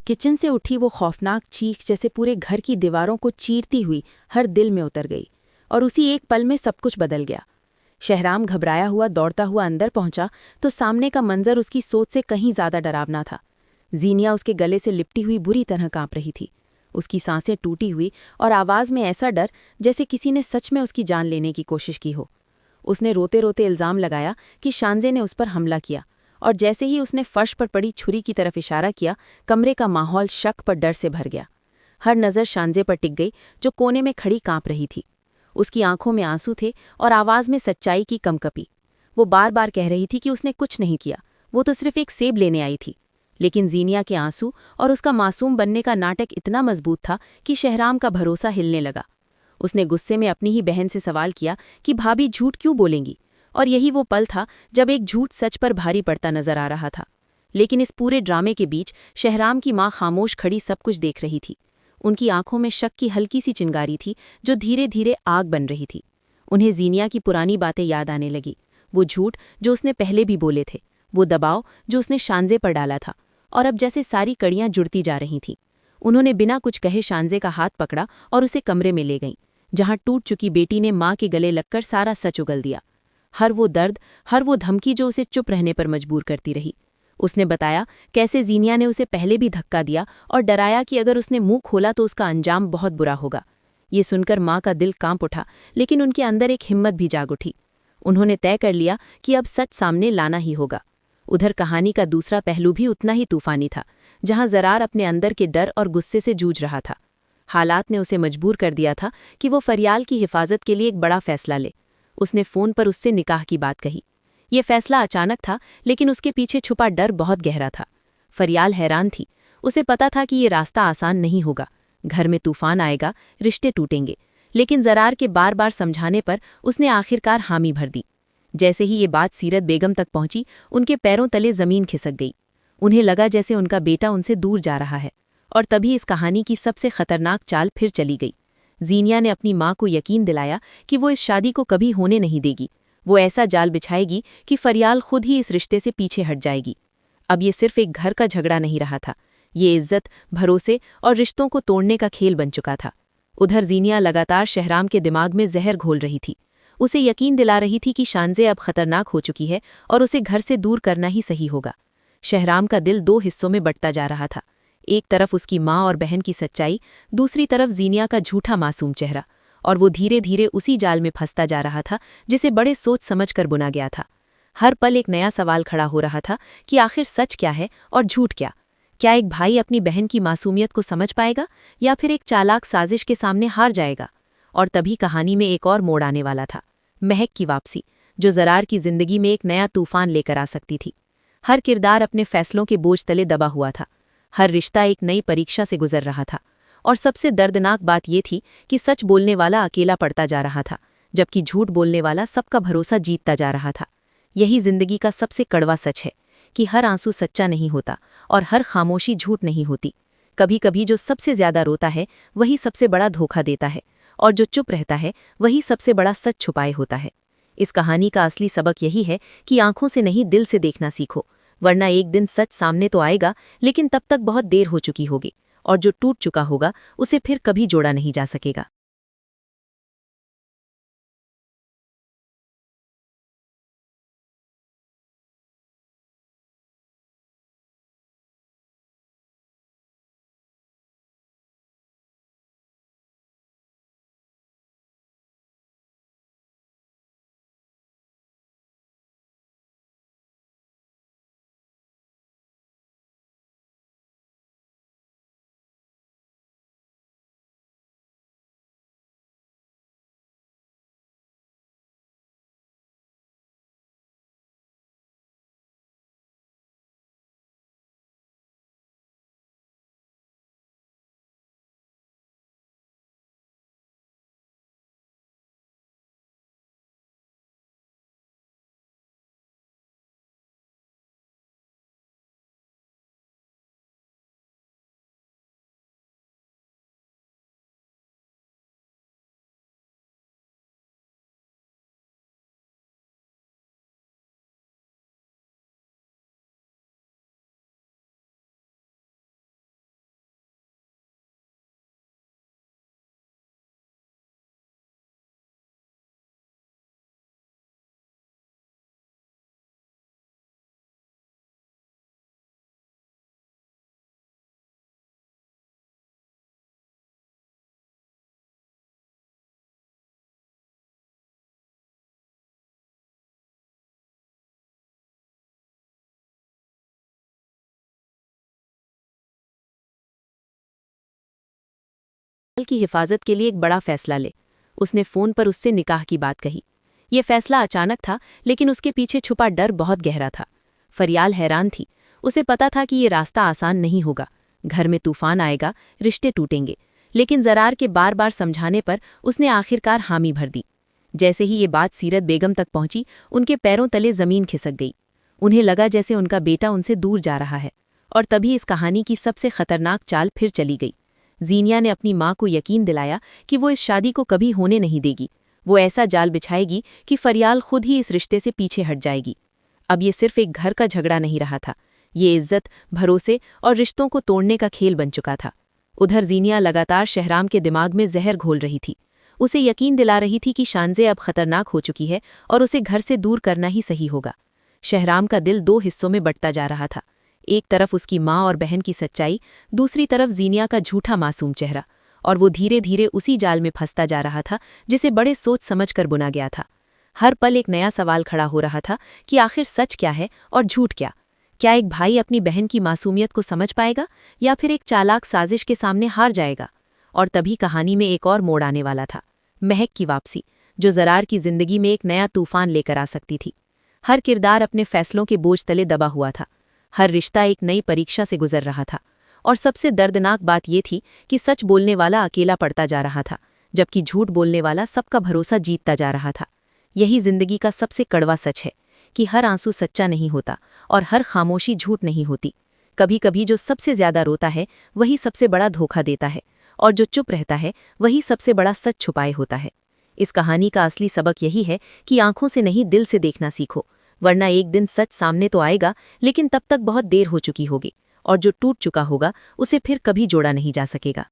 Kitchen से उठी वो खौफनाक चीख जैसे पूरे घर की दीवारों को चीरती हुई हर दिल में उतर गई, और उसी एक पल में सब कुछ बदल गया। शहराम घबराया हुआ दौड़ता हुआ अंदर पहुंचा तो सामने का मंजर उसकी सोच से कहीं ज्यादा डरावना था। जीनिया उसके गले से लिपटी हुई बुरी तरह कांप रही थी। उसकी सांसें टूटी हुई और आवाज में ऐसा डर जैसे किसी ने सच में उसकी जान लेने की कोशिश की हो। उसने रोते रोते इल्जाम लगाया कि शांजे ने उस पर हमला किया, और जैसे ही उसने फर्श पर पड़ी छुरी की तरफ इशारा किया, कमरे का माहौल शक पर डर से भर गया। हर नज़र शांजे पर टिक गई, जो कोने में खड़ी कांप रही थी। उसकी आंखों में आंसू थे और आवाज में सच्चाई की कमकपी। वो बार बार कह रही थी कि उसने कुछ नहीं किया, वो तो सिर्फ एक सेब लेने आई थी। लेकिन जीनिया के आंसू और उसका मासूम बनने का नाटक इतना मजबूत था कि शहराम का भरोसा हिलने लगा। उसने गुस्से में अपनी ही बहन से सवाल किया कि भाभी झूठ क्यों बोलेंगी, और यही वो पल था जब एक झूठ सच पर भारी पड़ता नजर आ रहा था। लेकिन इस पूरे ड्रामे के बीच शहराम की मां खामोश खड़ी सब कुछ देख रही थी। उनकी आंखों में शक की हल्की सी चिंगारी थी, जो धीरे धीरे आग बन रही थी। उन्हें जीनिया की पुरानी बातें याद आने लगी। वो झूठ जो उसने पहले भी बोले थे, वो दबाव जो उसने शांजे पर डाला था, और अब जैसे सारी कड़ियां जुड़ती जा रही थीं। उन्होंने बिना कुछ कहे शांजे का हाथ पकड़ा और उसे कमरे में ले गईं, जहां टूट चुकी बेटी ने मां के गले लगकर सारा सच उगल दिया। हर वो दर्द, हर वो धमकी जो उसे चुप रहने पर मजबूर करती रही। उसने बताया कैसे जीनिया ने उसे पहले भी धक्का दिया और डराया कि अगर उसने मुंह खोला तो उसका अंजाम बहुत बुरा होगा। ये सुनकर मां का दिल कांप उठा, लेकिन उनके अंदर एक हिम्मत भी जाग उठी। उन्होंने तय कर लिया कि अब सच सामने लाना ही होगा। उधर कहानी का दूसरा पहलू भी उतना ही तूफानी था, जहां जरार अपने अंदर के डर और गुस्से से जूझ रहा था। हालात ने उसे मजबूर कर दिया था कि वो फरियाल की हिफाजत के लिए एक बड़ा फैसला ले। उसने फ़ोन पर उससे निकाह की बात कही। ये फैसला अचानक था, लेकिन उसके पीछे छुपा डर बहुत गहरा था। फरियाल हैरान थी। उसे पता था कि ये रास्ता आसान नहीं होगा। घर में तूफान आएगा, रिश्ते टूटेंगे। लेकिन जरार के बार बार समझाने पर उसने आखिरकार हामी भर दी। जैसे ही ये बात सीरत बेगम तक पहुंची, उनके पैरों तले जमीन खिसक गई। उन्हें लगा जैसे उनका बेटा उनसे दूर जा रहा है। और तभी इस कहानी की सबसे खतरनाक चाल फिर चली गई। जीनिया ने अपनी मां को यकीन दिलाया कि वो इस शादी को कभी होने नहीं देगी। वो ऐसा जाल बिछाएगी कि फरियाल खुद ही इस रिश्ते से पीछे हट जाएगी। अब ये सिर्फ एक घर का झगड़ा नहीं रहा था, ये इज्जत, भरोसे और रिश्तों को तोड़ने का खेल बन चुका था। उधर जीनिया लगातार शहराम के दिमाग में जहर घोल रही थी। उसे यकीन दिला रही थी कि शांजे अब खतरनाक हो चुकी है और उसे घर से दूर करना ही सही होगा। शहराम का दिल दो हिस्सों में बंटता जा रहा था। एक तरफ उसकी माँ और बहन की सच्चाई, दूसरी तरफ जीनिया का झूठा मासूम चेहरा, और वो धीरे धीरे उसी जाल में फंसता जा रहा था जिसे बड़े सोच समझ कर बुना गया था। हर पल एक नया सवाल खड़ा हो रहा था कि आखिर सच क्या है और झूठ क्या। क्या एक भाई अपनी बहन की मासूमियत को समझ पाएगा, या फिर एक चालाक साजिश के सामने हार जाएगा। और तभी कहानी में एक और मोड़ आने वाला था, महक की वापसी, जो जरार की जिंदगी में एक नया तूफान लेकर आ सकती थी। हर किरदार अपने फैसलों के बोझ तले दबा हुआ था। हर रिश्ता एक नई परीक्षा से गुजर रहा था। और सबसे दर्दनाक बात यह थी कि सच बोलने वाला अकेला पड़ता जा रहा था, जबकि झूठ बोलने वाला सबका भरोसा जीतता जा रहा था। यही जिंदगी का सबसे कड़वा सच है कि हर आंसू सच्चा नहीं होता और हर खामोशी झूठ नहीं होती। कभी कभी जो सबसे ज्यादा रोता है वही सबसे बड़ा धोखा देता है, और जो चुप रहता है वही सबसे बड़ा सच छुपाए होता है। इस कहानी का असली सबक यही है कि आंखों से नहीं, दिल से देखना सीखो, वरना एक दिन सच सामने तो आएगा, लेकिन तब तक बहुत देर हो चुकी होगी, और जो टूट चुका होगा उसे फिर कभी जोड़ा नहीं जा सकेगा। की हिफाजत के लिए एक बड़ा फैसला ले। उसने फ़ोन पर उससे निकाह की बात कही। ये फैसला अचानक था, लेकिन उसके पीछे छुपा डर बहुत गहरा था। फरियाल हैरान थी। उसे पता था कि ये रास्ता आसान नहीं होगा। घर में तूफान आएगा, रिश्ते टूटेंगे। लेकिन ज़रार के बार बार समझाने पर उसने आखिरकार हामी भर दी। जैसे ही ये बात सीरत बेगम तक पहुंची, उनके पैरों तले ज़मीन खिसक गई। उन्हें लगा जैसे उनका बेटा उनसे दूर जा रहा है। और तभी इस कहानी की सबसे खतरनाक चाल फिर चली गई। जीनिया ने अपनी माँ को यकीन दिलाया कि वो इस शादी को कभी होने नहीं देगी। वो ऐसा जाल बिछाएगी कि फरियाल खुद ही इस रिश्ते से पीछे हट जाएगी। अब ये सिर्फ एक घर का झगड़ा नहीं रहा था। ये इज्जत, भरोसे और रिश्तों को तोड़ने का खेल बन चुका था। उधर जीनिया लगातार शहराम के दिमाग में जहर घोल रही थी। उसे यकीन दिला रही थी कि शानज़े अब खतरनाक हो चुकी है और उसे घर से दूर करना ही सही होगा। शहराम का दिल 2 हिस्सों में बंटता जा रहा था। एक तरफ उसकी माँ और बहन की सच्चाई, दूसरी तरफ जीनिया का झूठा मासूम चेहरा। और वो धीरे धीरे उसी जाल में फंसता जा रहा था जिसे बड़े सोच समझ कर बुना गया था। हर पल एक नया सवाल खड़ा हो रहा था कि आखिर सच क्या है और झूठ क्या। क्या एक भाई अपनी बहन की मासूमियत को समझ पाएगा या फिर एक चालाक साजिश के सामने हार जाएगा। और तभी कहानी में एक और मोड़ आने वाला था। महक की वापसी, जो ज़रार की जिंदगी में एक नया तूफान लेकर आ सकती थी। हर किरदार अपने फैसलों के बोझ तले दबा हुआ था। हर रिश्ता एक नई परीक्षा से गुजर रहा था। और सबसे दर्दनाक बात यह थी कि सच बोलने वाला अकेला पड़ता जा रहा था, जबकि झूठ बोलने वाला सबका भरोसा जीतता जा रहा था। यही जिंदगी का सबसे कड़वा सच है कि हर आंसू सच्चा नहीं होता और हर खामोशी झूठ नहीं होती। कभी कभी जो सबसे ज्यादा रोता है वही सबसे बड़ा धोखा देता है, और जो चुप रहता है वही सबसे बड़ा सच छुपाए होता है। इस कहानी का असली सबक यही है कि आंखों से नहीं, दिल से देखना सीखो, वरना एक दिन सच सामने तो आएगा, लेकिन तब तक बहुत देर हो चुकी होगी, और जो टूट चुका होगा उसे फिर कभी जोड़ा नहीं जा सकेगा।